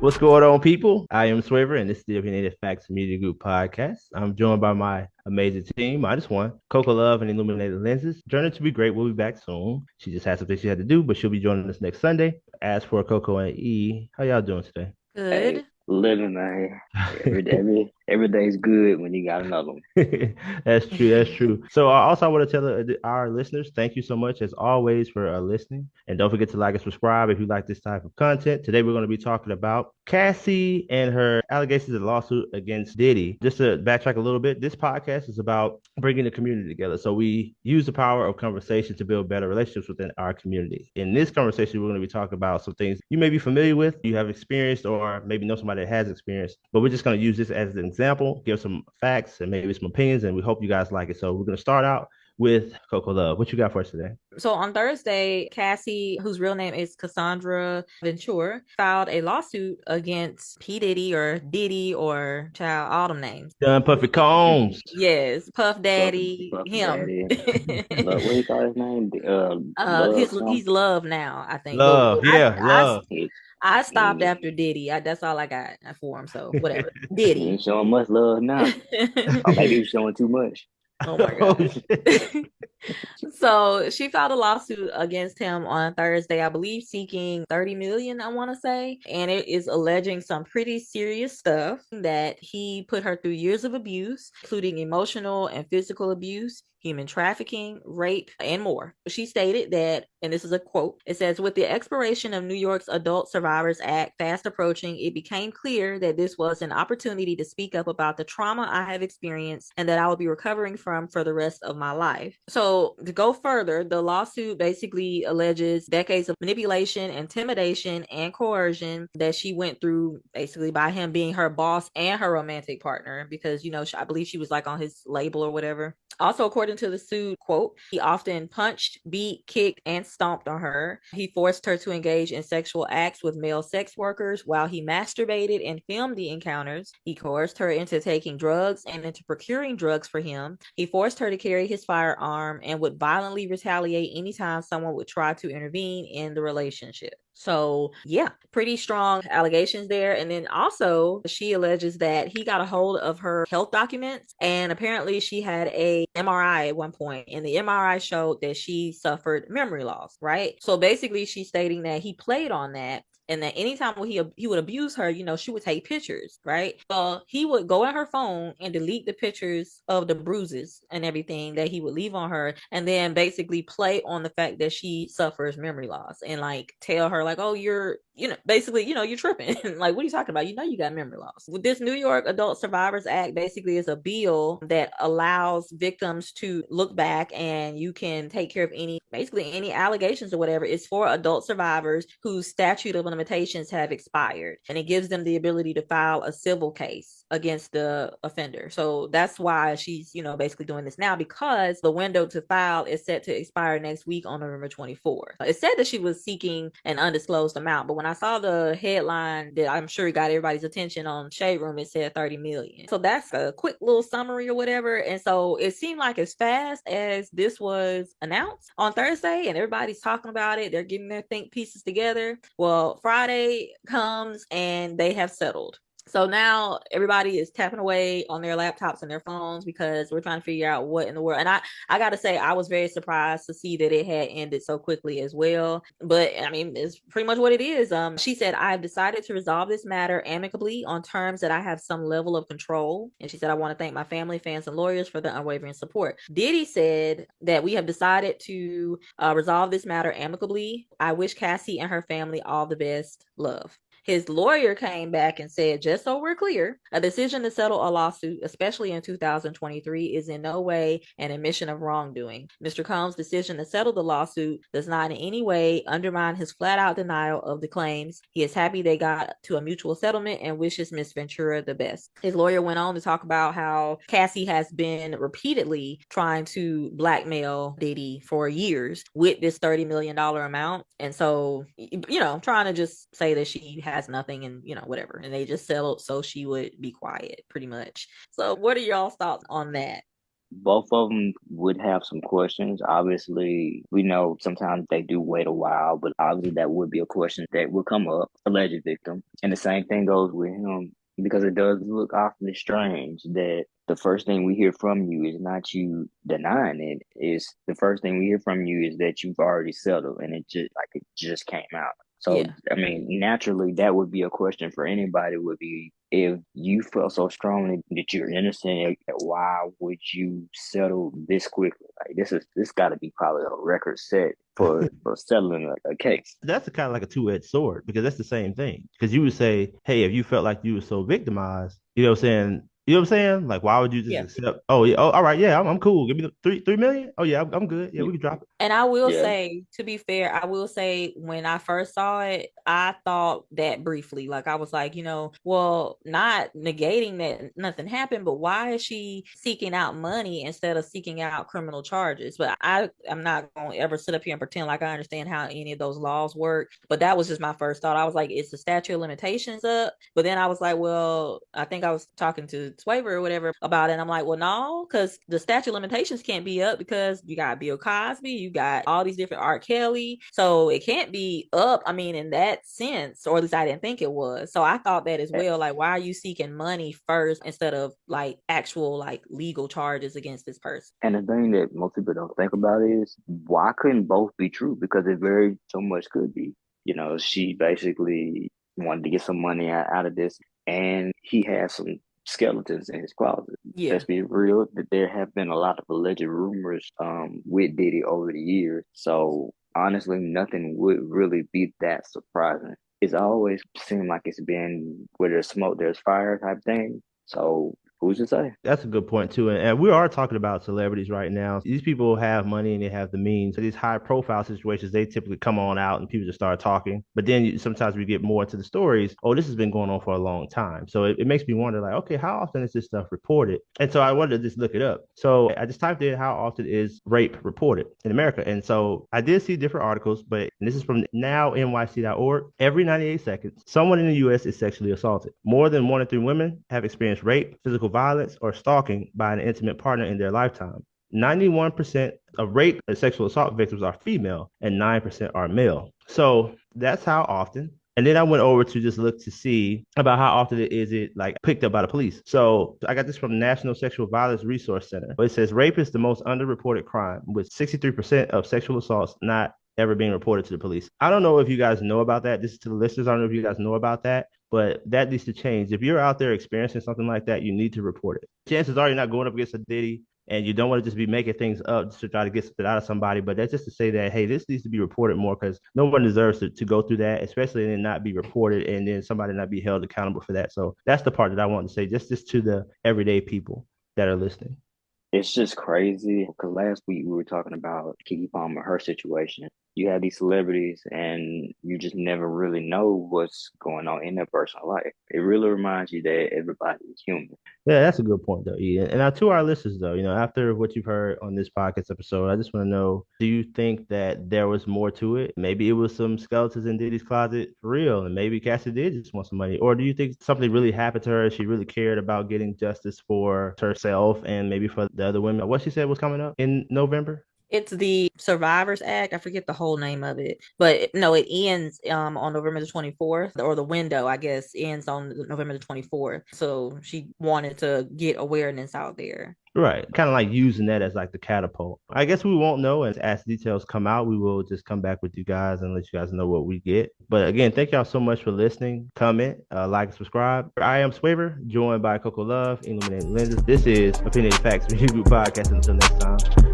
What's going on, people? I am Swaver, and this is the Opinionated Facts Media Group podcast. I'm joined by my amazing team, minus one, Coco Love and Illuminated Lenses. Journey to be great. We'll be back soon. She just had something she had to do, but she'll be joining us next Sunday. As for Coco and E, how y'all doing today? Hey, Good. living, man. Every day's good when you got another one. That's true. That's true. So also, I want to tell our listeners, thank you so much as always for listening, and don't forget to like and subscribe if you like this type of content. Today, we're going to be talking about Cassie and her allegations of lawsuit against Diddy. Just to backtrack a little bit, this podcast is about bringing the community together. So we use the power of conversation to build better relationships within our community. In this conversation, we're going to be talking about some things you may be familiar with, you have experienced, or maybe know somebody that has experienced. But we're just going to use this as an example, give some facts and maybe some opinions, and we hope you guys like it. So we're going to start out with Coco Love. What you got for us today? So on Thursday, Cassie, whose real name is Cassandra Ventura, filed a lawsuit against P. Diddy or Diddy or child, all them names. Done Puffy Combs. Yes, Puff Puff, Daddy, Puff him. Daddy. Love, what he call his name? Love He's something. Love now, I think. But Love. Yeah, love. He, I stopped he, after Diddy. That's all I got for him. So whatever. he Diddy. ain't showing much love now. Or maybe he's showing too much. Oh my Oh, God. shit. So she filed a lawsuit against him on Thursday, I believe, seeking 30 million, I want to say. And it is alleging some pretty serious stuff that he put her through years of abuse, including emotional and physical abuse, human trafficking, rape, and more. She stated that, and this is a quote, it says, with the expiration of New York's Adult Survivors Act fast approaching, it became clear that this was an opportunity to speak up about the trauma I have experienced and that I will be recovering from for the rest of my life. So to go further, the lawsuit basically alleges decades of manipulation, intimidation, and coercion that she went through basically by him being her boss and her romantic partner because, I believe she was like on his label or whatever. Also, according to the suit, quote, he often punched, beat, kicked, and stomped on her. He forced her to engage in sexual acts with male sex workers while he masturbated and filmed the encounters. He coerced her into taking drugs and into procuring drugs for him. He forced her to carry his firearm and would violently retaliate anytime someone would try to intervene in the relationship. So, yeah, pretty strong allegations there. And then also, she alleges that he got a hold of her health documents, and apparently she had a MRI at one point, and the MRI showed that she suffered memory loss, right? So basically, she's stating that he played on that and that anytime when he would abuse her, she would take pictures, right? So he would go in her phone and delete the pictures of the bruises and everything that he would leave on her, and then basically play on the fact that she suffers memory loss and like tell her like, oh, basically, you're tripping. Like, what are you talking about? You got memory loss. With this New York Adult Survivors Act, basically is a bill that allows victims to look back and you can take care of any allegations or whatever. It's for adult survivors whose statute of limitations have expired, and it gives them the ability to file a civil case against the offender. So that's why she's, basically doing this now, because the window to file is set to expire next week on November 24th. It said that she was seeking an undisclosed amount, but when I saw the headline that I'm sure got everybody's attention on Shade Room, it said 30 million. So that's a quick little summary or whatever. And so it seemed like as fast as this was announced on Thursday and everybody's talking about it, they're getting their think pieces together. Well, Friday comes and they have settled. So now everybody is tapping away on their laptops and their phones because we're trying to figure out what in the world. And I got to say, I was very surprised to see that it had ended so quickly as well. But I mean, it's pretty much what it is. She said, I have decided to resolve this matter amicably on terms that I have some level of control. And she said, I want to thank my family, fans, and lawyers for the unwavering support. Diddy said that we have decided to resolve this matter amicably. I wish Cassie and her family all the best. Love. His lawyer came back and said, just so we're clear, a decision to settle a lawsuit, especially in 2023, is in no way an admission of wrongdoing. Mr. Combs' decision to settle the lawsuit does not in any way undermine his flat-out denial of the claims. He is happy they got to a mutual settlement and wishes Miss Ventura the best. His lawyer went on to talk about how Cassie has been repeatedly trying to blackmail Diddy for years with this $30 million amount. And so, trying to just say that she has nothing and, whatever. And they just settled so she would be quiet, pretty much. So what are y'all's thoughts on that? Both of them would have some questions. Obviously, we know sometimes they do wait a while, but obviously that would be a question that would come up, alleged victim. And the same thing goes with him because it does look awfully strange that the first thing we hear from you is not you denying it. Is the first thing we hear from you is that you've already settled and it just came out. So, Yeah. I mean, naturally, that would be a question for anybody would be if you felt so strongly that you're innocent, why would you settle this quickly? Like this got to be probably a record set for settling a case. That's a kind of like a two-edged sword because that's the same thing. Because you would say, hey, if you felt like you were so victimized, you know what I'm saying? You know what I'm saying? Like, why would you just Yeah. accept? Oh, yeah, oh, all right, yeah, I'm cool. Give me the 3 million. Oh, yeah, I'm good. Yeah, we can drop it. And I will Yeah, say, to be fair, I will say when I first saw it, I thought that briefly. Like I was like, well, not negating that nothing happened, but why is she seeking out money instead of seeking out criminal charges? But I'm not gonna ever sit up here and pretend like I understand how any of those laws work. But that was just my first thought. I was like, is the statute of limitations up? But then I was like, well, I think I was talking to Swaver or whatever about it. And I'm like, well, no, because the statute of limitations can't be up because you got Bill Cosby, you got all these different R. Kelly. So it can't be up, I mean, in that sense, or at least I didn't think it was. So I thought that as well. Like, why are you seeking money first instead of like actual like legal charges against this person? and the thing that most people don't think about is why couldn't both be true? Because it very so much could be. She basically wanted to get some money out of this, and he has some skeletons in his closet. Yeah. Let's be real, that there have been a lot of alleged rumors with Diddy over the years. So honestly, nothing would really be that surprising. It's always seemed like it's been where there's smoke, there's fire type thing. So who's to say? That's a good point too. And we are talking about celebrities right now. These people have money and they have the means. So these high profile situations, they typically come on out and people just start talking. But then sometimes we get more into the stories. Oh, this has been going on for a long time. So it makes me wonder like, okay, how often is this stuff reported? And so I wanted to just look it up. So I just typed in how often is rape reported in America. And so I did see different articles, but this is from nownyc.org. Every 98 seconds, someone in the U.S. is sexually assaulted. More than 1 in 3 women have experienced rape, physical violence, or stalking by an intimate partner in their lifetime. 91% of rape and sexual assault victims are female and 9% are male. So that's how often. And then I went over to just look to see about how often is it like picked up by the police. So I got this from National Sexual Violence Resource Center. It says rape is the most underreported crime, with 63% of sexual assaults not ever being reported to the police. I don't know if you guys know about that. This is to the listeners. I don't know if you guys know about that, but that needs to change. If you're out there experiencing something like that, you need to report it. Chances are you're not going up against a Diddy, and you don't want to just be making things up to try to get something out of somebody. But that's just to say that, hey, this needs to be reported more because no one deserves to go through that, especially and not be reported and then somebody not be held accountable for that. So that's the part that I want to say, just to the everyday people that are listening. It's just crazy because last week we were talking about Keke Palmer, her situation. You have these celebrities and you just never really know what's going on in their personal life. It really reminds you that everybody is human. Yeah, that's a good point, though, Ian. And now to our listeners, though, after what you've heard on this podcast episode, I just want to know, do you think that there was more to it? Maybe it was some skeletons in Diddy's closet for real, and maybe Cassie did just want some money. Or do you think something really happened to her? She really cared about getting justice for herself and maybe for the other women? What she said was coming up in November? It's the Survivors Act. I forget the whole name of it, but no, it ends on November the 24th, or the window, I guess, ends on November the 24th. So she wanted to get awareness out there. Right. Kind of like using that as like the catapult. I guess we won't know. And as details come out, we will just come back with you guys and let you guys know what we get. But again, thank y'all so much for listening. Comment, like, and subscribe. I am Swaver, joined by Coco Love, Illuminated Lenses. This is Opinionated Facts Review Podcast. Until next time.